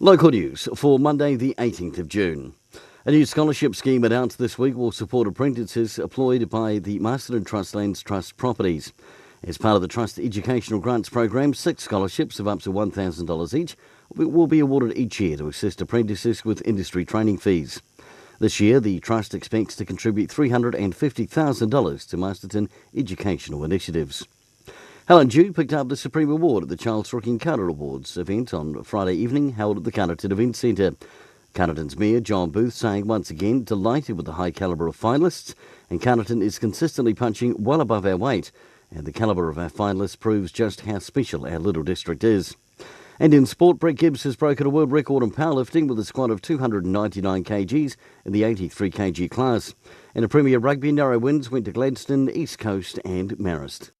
Local news for Monday the 18th of June. A new scholarship scheme announced this week will support apprentices employed by the Masterton Trust Lands Trust Properties. As part of the Trust Educational Grants Program, 6 scholarships of up to $1,000 each will be awarded each year to assist apprentices with industry training fees. This year, the Trust expects to contribute $350,000 to Masterton educational initiatives. Helen Dew picked up the Supreme Award at the Charles Rooking Carter Awards event on Friday evening held at the Carterton Event Centre. Carterton's Mayor John Booth saying once again delighted with the high calibre of finalists, and Carterton is consistently punching well above our weight, and the calibre of our finalists proves just how special our little district is. And in sport, Brent Gare has broken a world record in powerlifting with a squat of 299 kgs in the 83 kg class. And a Premier Rugby, narrow wins went to Gladstone, East Coast and Marist.